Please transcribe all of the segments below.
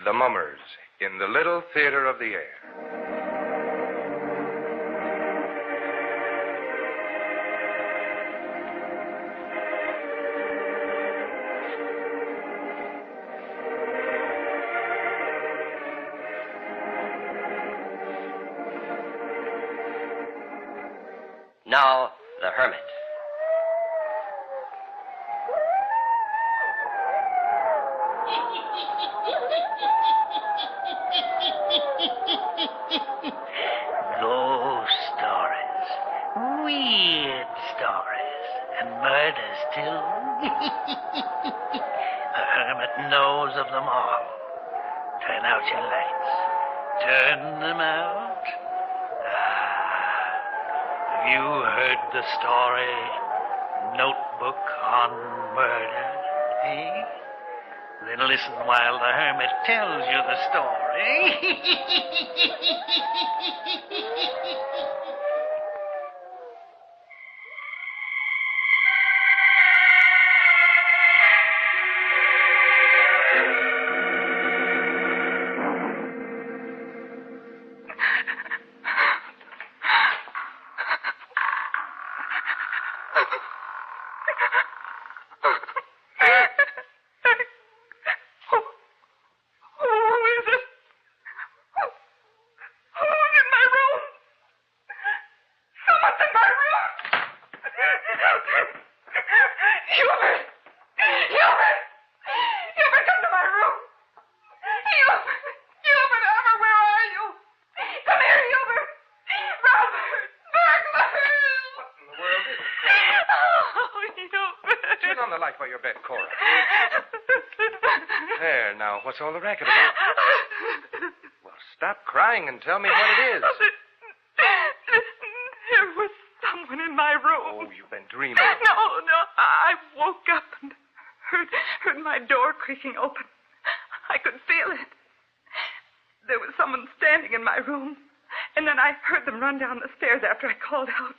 The Mummers in the Little Theater of the Air. Now, the Hermit. Ghost stories, weird stories, and murders, too. The Hermit knows of them all. Turn out your lights. Turn them out. Have you heard the story, Notebook on Murder, eh? Then listen while the Hermit tells you the story. What's all the racket about? Well, stop crying and tell me what it is. There was someone in my room. Oh, you've been dreaming. No. I woke up and heard my door creaking open. I could feel it. There was someone standing in my room, and then I heard them run down the stairs after I called out.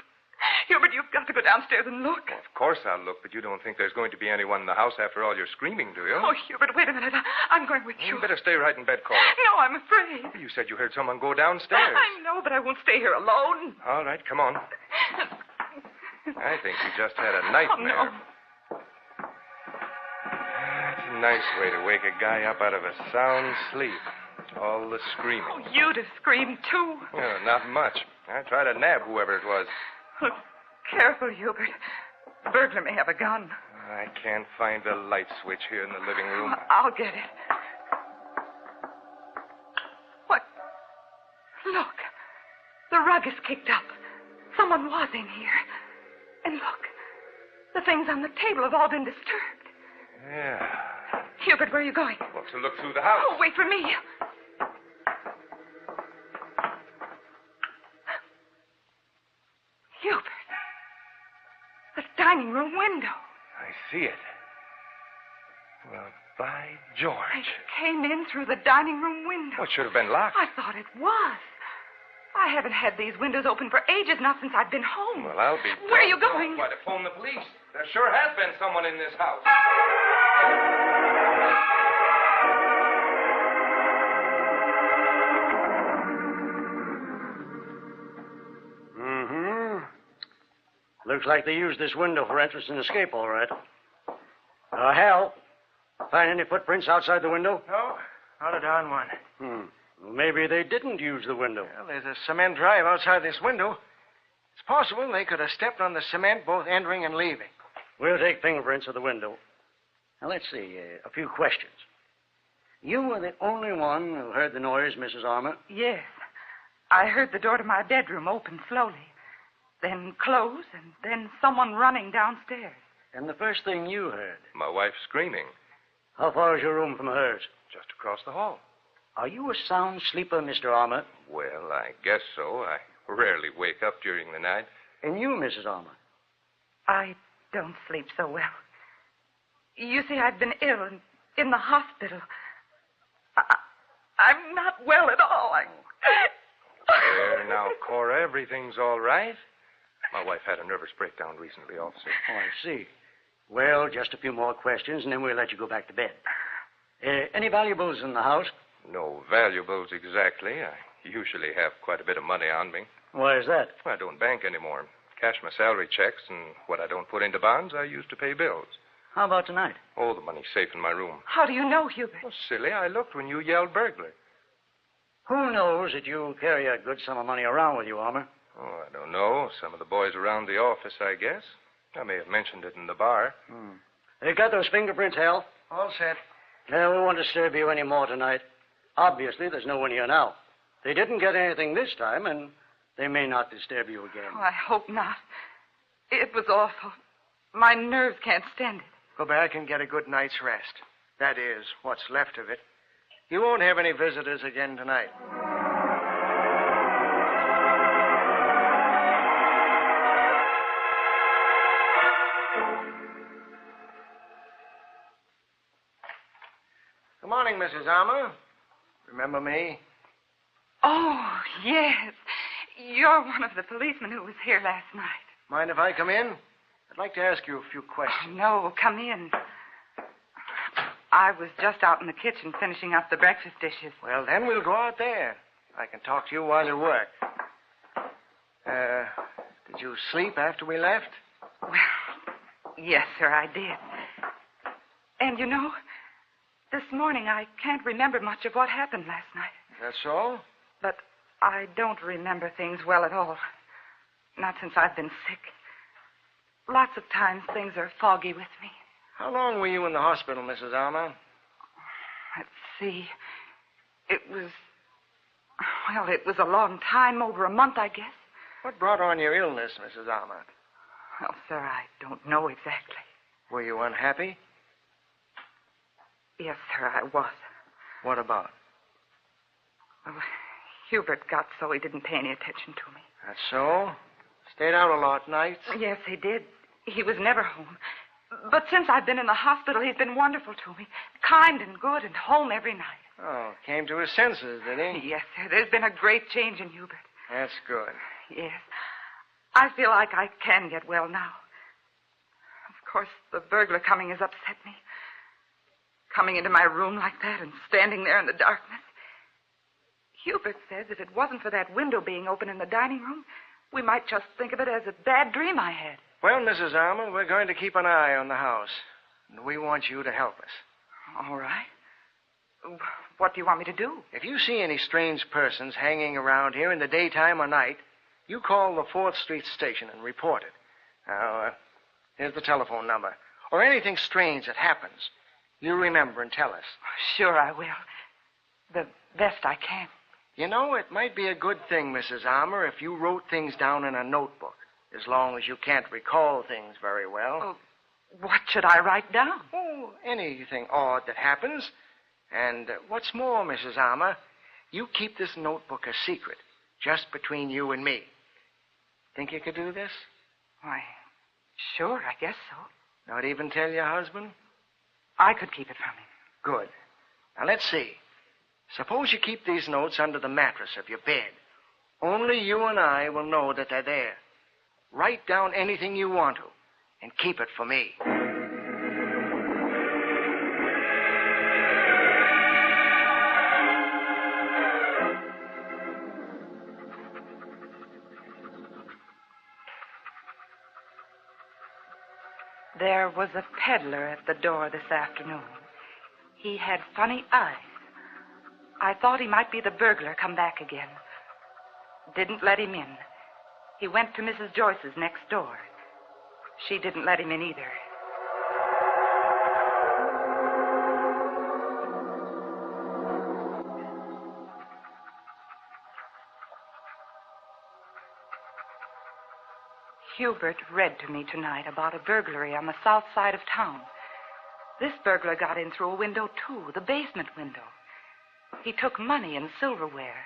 Hubert, you've got to go downstairs and look. Well, of course I'll look, but you don't think there's going to be anyone in the house after all your screaming, do you? Oh, Hubert, wait a minute. I'm going with you. You better stay right in bed, Cora. No, I'm afraid. You said you heard someone go downstairs. I know, but I won't stay here alone. All right, come on. I think you just had a nightmare. Oh, no. That's a nice way to wake a guy up out of a sound sleep. All the screaming. Oh, you'd have screamed, too. Yeah, not much. I tried to nab whoever it was. Look, careful, Hubert. The burglar may have a gun. I can't find the light switch here in the living room. I'll get it. What? Look. The rug is kicked up. Someone was in here. And look. The things on the table have all been disturbed. Yeah. Hubert, where are you going? Well, to look through the house. Oh, wait for me. Hubert. The dining room window. I see it. Well, by George. I came in through the dining room window. Well, it should have been locked. I thought it was. I haven't had these windows open for ages, not since I've been home. Well, I'll be... Where are you going? Why, to phone the police. There sure has been someone in this house. Looks like they used this window for entrance and escape, all right. Hal, find any footprints outside the window? No, not a darn one. Well, maybe they didn't use the window. Well, there's a cement drive outside this window. It's possible they could have stepped on the cement both entering and leaving. We'll take fingerprints of the window. Now, let's see, a few questions. You were the only one who heard the noise, Mrs. Armour? Yes. I heard the door to my bedroom open slowly, then close, and then someone running downstairs. And the first thing you heard? My wife screaming. How far is your room from hers? Just across the hall. Are you a sound sleeper, Mr. Armour? Well, I guess so. I rarely wake up during the night. And you, Mrs. Armour? I don't sleep so well. You see, I've been ill and in the hospital. I'm not well at all. There now, Cora, everything's all right. My wife had a nervous breakdown recently, officer. Oh, I see. Well, just a few more questions, and then we'll let you go back to bed. Any valuables in the house? No valuables exactly. I usually have quite a bit of money on me. Why is that? I don't bank anymore. Cash my salary checks, and what I don't put into bonds, I use to pay bills. How about tonight? Oh, the money's safe in my room. How do you know, Hubert? Oh, silly, I looked when you yelled burglar. Who knows that you carry a good sum of money around with you, Armour? Oh, I don't know. Some of the boys around the office, I guess. I may have mentioned it in the bar. They got those fingerprints, Hal? All set. No, we won't disturb you any more tonight. Obviously, there's no one here now. They didn't get anything this time, and they may not disturb you again. Oh, I hope not. It was awful. My nerves can't stand it. Go back and get a good night's rest. That is, what's left of it. You won't have any visitors again tonight. Good morning, Mrs. Armour. Remember me? Oh, yes. You're one of the policemen who was here last night. Mind if I come in? I'd like to ask you a few questions. No, come in. I was just out in the kitchen finishing up the breakfast dishes. Well, then we'll go out there. I can talk to you while you work. Did you sleep after we left? Well, yes, sir, I did. And you know, this morning I can't remember much of what happened last night. That's so? But I don't remember things well at all. Not since I've been sick. Lots of times things are foggy with me. How long were you in the hospital, Mrs. Armour? Let's see. It was a long time, over a month, I guess. What brought on your illness, Mrs. Armour? Well, sir, I don't know exactly. Were you unhappy? Yes, sir, I was. What about? Well, Hubert got so he didn't pay any attention to me. That's so? Stayed out a lot nights? Yes, he did. He was never home. But since I've been in the hospital, he's been wonderful to me. Kind and good and home every night. Oh, came to his senses, did he? Yes, sir. There's been a great change in Hubert. That's good. Yes. I feel like I can get well now. Of course, the burglar coming has upset me. Coming into my room like that and standing there in the darkness. Hubert says if it wasn't for that window being open in the dining room, we might just think of it as a bad dream I had. Well, Mrs. Armour, we're going to keep an eye on the house. And we want you to help us. All right. What do you want me to do? If you see any strange persons hanging around here in the daytime or night, you call the 4th Street station and report it. Now, here's the telephone number. Or anything strange that happens, you remember and tell us. Sure, I will. The best I can. You know, it might be a good thing, Mrs. Armour, if you wrote things down in a notebook, as long as you can't recall things very well. Oh, what should I write down? Oh, anything odd that happens. And what's more, Mrs. Armour, you keep this notebook a secret, just between you and me. Think you could do this? Why, sure, I guess so. Not even tell your husband? I could keep it from him. Good. Now, let's see. Suppose you keep these notes under the mattress of your bed. Only you and I will know that they're there. Write down anything you want to, and keep it for me. There was a peddler at the door this afternoon. He had funny eyes. I thought he might be the burglar come back again. Didn't let him in. He went to Mrs. Joyce's next door. She didn't let him in either. Hubert read to me tonight about a burglary on the south side of town. This burglar got in through a window, too, the basement window. He took money and silverware.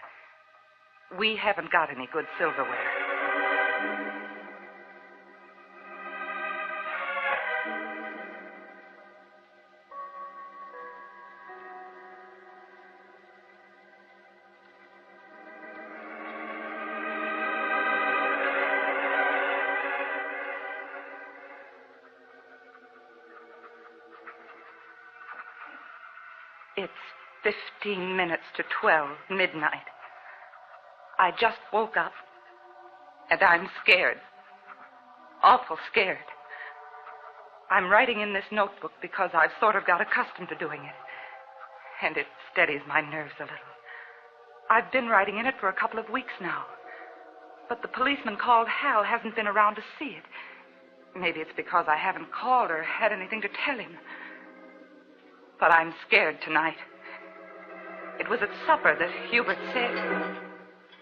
We haven't got any good silverware. It's 15 minutes to 12, midnight. I just woke up, and I'm scared. Awful scared. I'm writing in this notebook because I've sort of got accustomed to doing it. And it steadies my nerves a little. I've been writing in it for a couple of weeks now. But the policeman called Hal hasn't been around to see it. Maybe it's because I haven't called or had anything to tell him. But I'm scared tonight. It was at supper that Hubert said...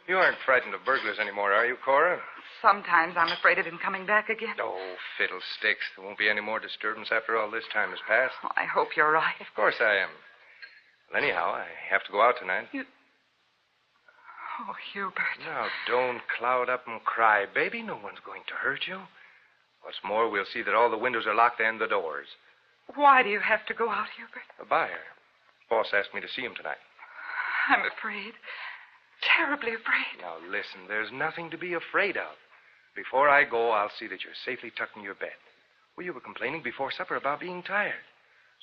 You aren't frightened of burglars anymore, are you, Cora? Sometimes I'm afraid of him coming back again. Oh, fiddlesticks. There won't be any more disturbance after all this time has passed. Oh, I hope you're right. Of course I am. Well, anyhow, I have to go out tonight. Oh, Hubert. Now, don't cloud up and cry, baby. No one's going to hurt you. What's more, we'll see that all the windows are locked and the doors. Why do you have to go out, Hubert? A buyer. Boss asked me to see him tonight. I'm afraid. Terribly afraid. Now, listen, there's nothing to be afraid of. Before I go, I'll see that you're safely tucked in your bed. Well, you were complaining before supper about being tired.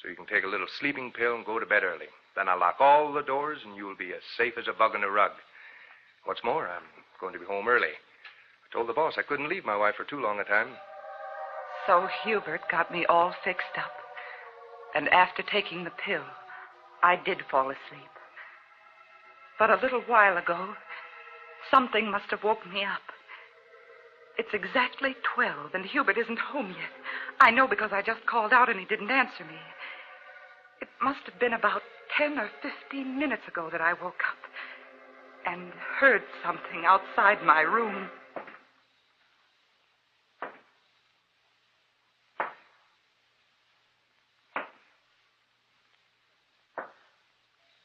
So you can take a little sleeping pill and go to bed early. Then I'll lock all the doors, and you'll be as safe as a bug in a rug. What's more, I'm going to be home early. I told the boss I couldn't leave my wife for too long a time. So Hubert got me all fixed up. And after taking the pill, I did fall asleep. But a little while ago, something must have woke me up. It's exactly 12, and Hubert isn't home yet. I know because I just called out and he didn't answer me. It must have been about 10 or 15 minutes ago that I woke up and heard something outside my room.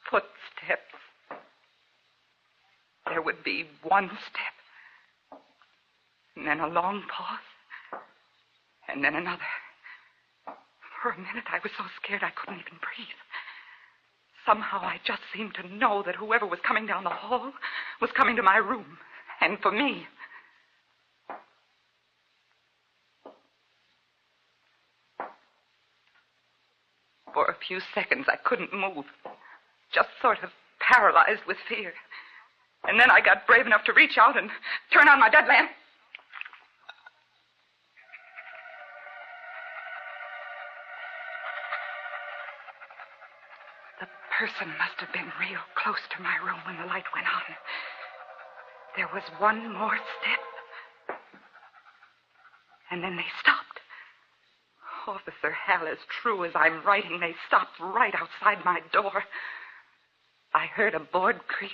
Footsteps. There would be one step, and then a long pause, and then another. For a minute, I was so scared I couldn't even breathe. Somehow, I just seemed to know that whoever was coming down the hall was coming to my room, and for me. For a few seconds, I couldn't move, just sort of paralyzed with fear. And then I got brave enough to reach out and turn on my bed lamp. The person must have been real close to my room when the light went on. There was one more step. And then they stopped. Officer Hal, as true as I'm writing, they stopped right outside my door. I heard a board creak.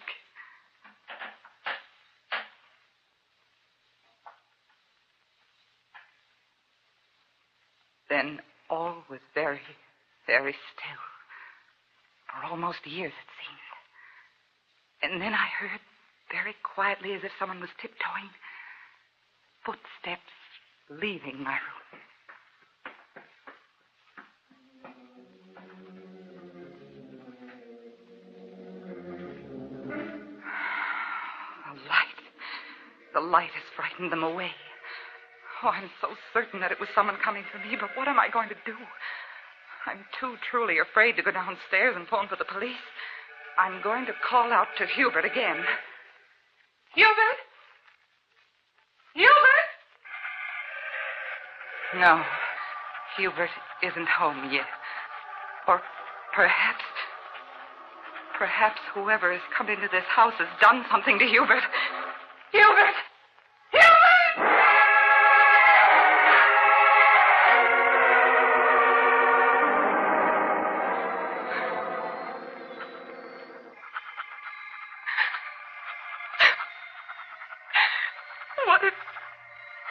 Then all was very, very still. For almost years, it seemed. And then I heard, very quietly, as if someone was tiptoeing, footsteps leaving my room. The light has frightened them away. Oh, I'm so certain that it was someone coming for me, but what am I going to do? I'm too truly afraid to go downstairs and phone for the police. I'm going to call out to Hubert again. Hubert? Hubert? No, Hubert isn't home yet. Or perhaps whoever has come into this house has done something to Hubert. Hubert! Hubert!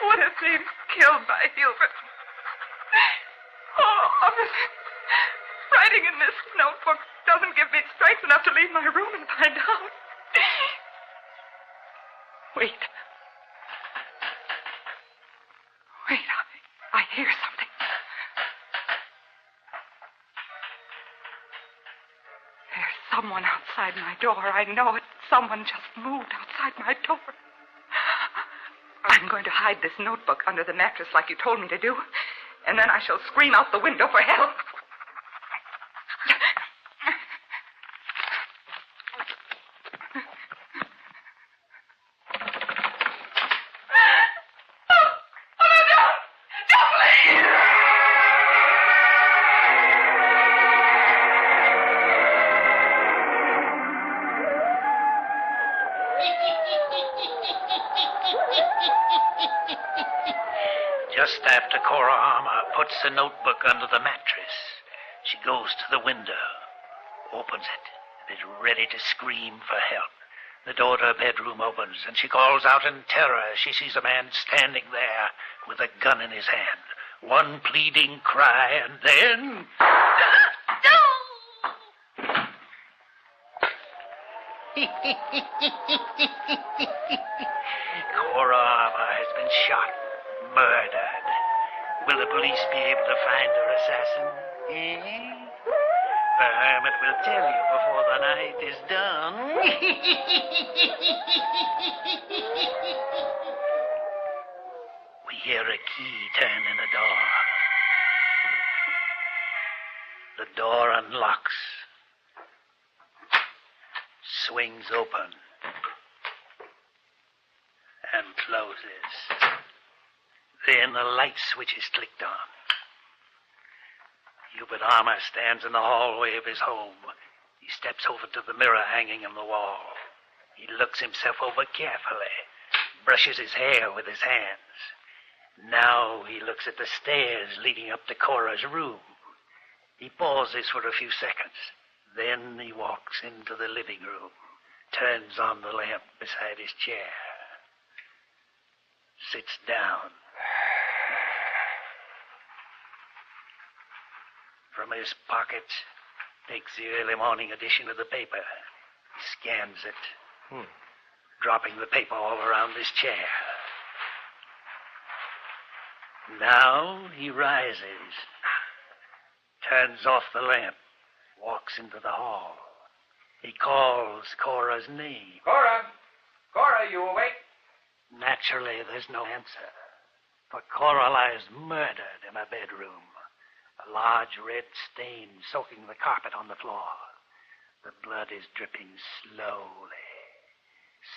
What if they've killed my Hubert? Oh, officer, writing in this notebook doesn't give me strength enough to leave my room and find out. Wait. I hear something. There's someone outside my door. I know it. Someone just moved outside my door. I'm going to hide this notebook under the mattress like you told me to do, and then I shall scream out the window for help. Just after Cora Armour puts the notebook under the mattress, she goes to the window, opens it, and is ready to scream for help. The door to her bedroom opens, and she calls out in terror as she sees a man standing there with a gun in his hand. One pleading cry, and then... Cora Armour has been shot, murdered. Will the police be able to find her assassin? The hermit will tell you before the night is done. We hear a key turn in the door. The door unlocks, swings open, and closes. Then a light switch is clicked on. Hubert Armour stands in the hallway of his home. He steps over to the mirror hanging on the wall. He looks himself over carefully, brushes his hair with his hands. Now he looks at the stairs leading up to Cora's room. He pauses for a few seconds. Then he walks into the living room, turns on the lamp beside his chair, sits down. From his pocket, takes the early morning edition of the paper, scans it, dropping the paper all around his chair. Now he rises, turns off the lamp, walks into the hall. He calls Cora's name. Cora! Cora, you awake? Naturally, there's no answer, for Cora lies murdered in her bedroom. A large red stain soaking the carpet on the floor. The blood is dripping slowly.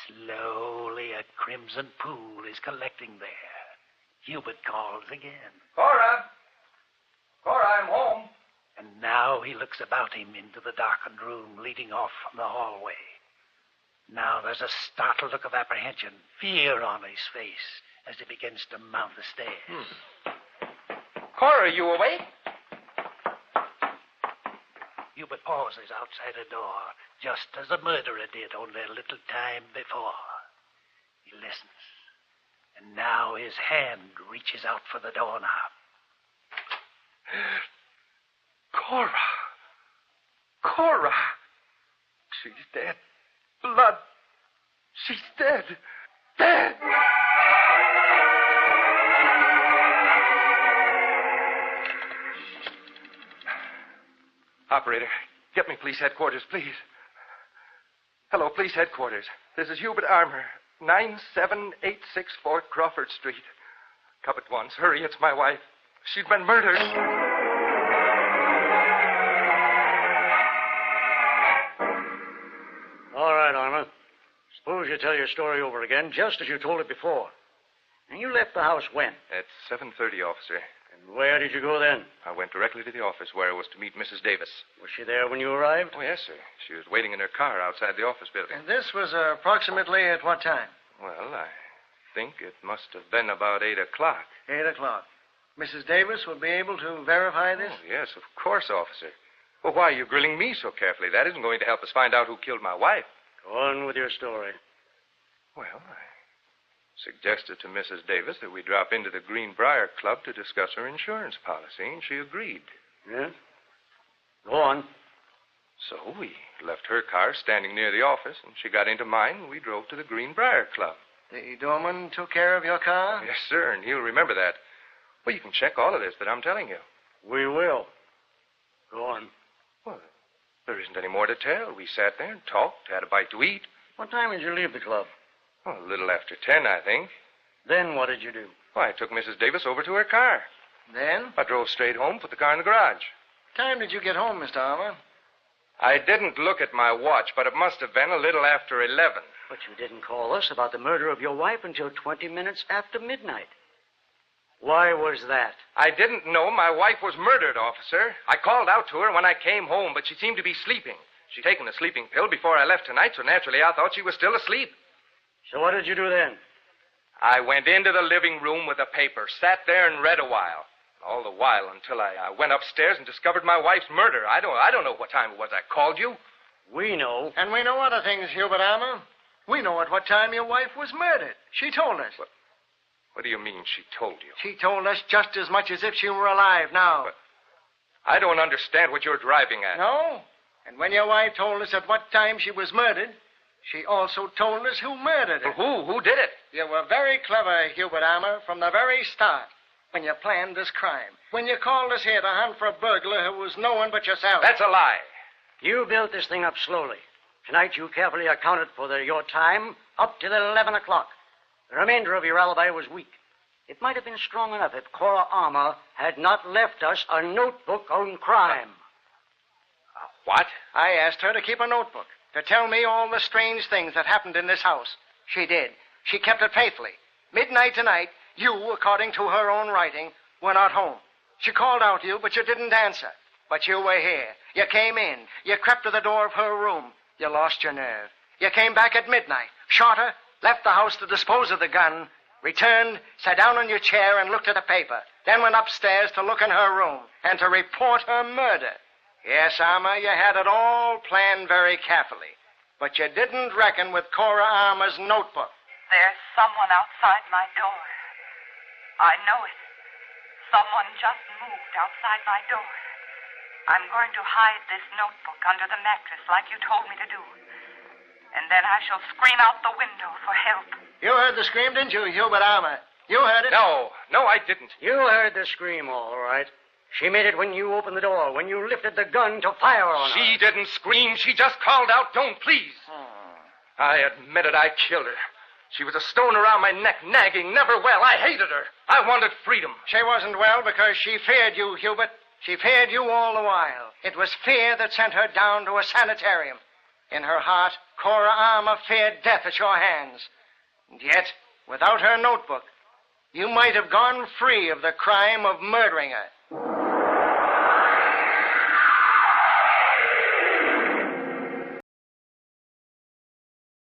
Slowly, a crimson pool is collecting there. Hubert calls again. Cora! Cora, I'm home. And now he looks about him into the darkened room leading off from the hallway. Now there's a startled look of apprehension, fear on his face as he begins to mount the stairs. Cora, you awake? Hubert pauses outside a door, just as the murderer did only a little time before. He listens, and now his hand reaches out for the doorknob. Cora! Cora! She's dead. Blood. She's dead. Dead! Operator, get me police headquarters, please. Hello, police headquarters. This is Hubert Armour, 97864 Crawford Street. Come at once. Hurry, it's my wife. She's been murdered. All right, Armour. Suppose you tell your story over again, just as you told it before. And you left the house when? At 7:30, officer. And where did you go then? I went directly to the office where I was to meet Mrs. Davis. Was she there when you arrived? Oh, yes, sir. She was waiting in her car outside the office building. And this was approximately at what time? Well, I think it must have been about 8 o'clock. 8 o'clock. Mrs. Davis will be able to verify this? Oh, yes, of course, officer. Well, why are you grilling me so carefully? That isn't going to help us find out who killed my wife. Go on with your story. Well, I suggested to Mrs. Davis that we drop into the Greenbrier Club to discuss her insurance policy, and she agreed. Yeah? Go on. So we left her car standing near the office, and she got into mine, and we drove to the Greenbrier Club. The doorman took care of your car? Yes, sir, and he'll remember that. Well, you can check all of this that I'm telling you. We will. Go on. Well, there isn't any more to tell. We sat there and talked, had a bite to eat. What time did you leave the club? Well, a little after 10, I think. Then what did you do? Well, I took Mrs. Davis over to her car. Then? I drove straight home, put the car in the garage. What time did you get home, Mr. Armour? I didn't look at my watch, but it must have been a little after 11. But you didn't call us about the murder of your wife until 20 minutes after midnight. Why was that? I didn't know my wife was murdered, officer. I called out to her when I came home, but she seemed to be sleeping. She'd taken a sleeping pill before I left tonight, so naturally I thought she was still asleep. So what did you do then? I went into the living room with a paper, sat there and read a while. All the while until I went upstairs and discovered my wife's murder. I don't know what time it was I called you. We know. And we know other things, Hubert Armour. We know at what time your wife was murdered. She told us. What do you mean she told you? She told us just as much as if she were alive now. But I don't understand what you're driving at. No? And when your wife told us at what time she was murdered, she also told us who murdered her. Who? Who did it? You were very clever, Hubert Armour, from the very start, when you planned this crime. When you called us here to hunt for a burglar who was no one but yourself. That's a lie. You built this thing up slowly. Tonight you carefully accounted for your time up till 11 o'clock. The remainder of your alibi was weak. It might have been strong enough if Cora Armour had not left us a notebook on crime. What? I asked her to keep a notebook, to tell me all the strange things that happened in this house. She did. She kept it faithfully. Midnight tonight, you, according to her own writing, were not home. She called out to you, but you didn't answer. But you were here. You came in. You crept to the door of her room. You lost your nerve. You came back at midnight, shot her, left the house to dispose of the gun, returned, sat down on your chair and looked at a paper, then went upstairs to look in her room and to report her murder. Yes, Armour, you had it all planned very carefully. But you didn't reckon with Cora Armour's notebook. There's someone outside my door. I know it. Someone just moved outside my door. I'm going to hide this notebook under the mattress like you told me to do. And then I shall scream out the window for help. You heard the scream, didn't you, Hubert Armour? You heard it? No, I didn't. You heard the scream, all right. She made it when you opened the door, when you lifted the gun to fire on her. She didn't scream. She just called out, "Don't, please." I admit it, I killed her. She was a stone around my neck, nagging, never well. I hated her. I wanted freedom. She wasn't well because she feared you, Hubert. She feared you all the while. It was fear that sent her down to a sanitarium. In her heart, Cora Armour feared death at your hands. And yet, without her notebook, you might have gone free of the crime of murdering her.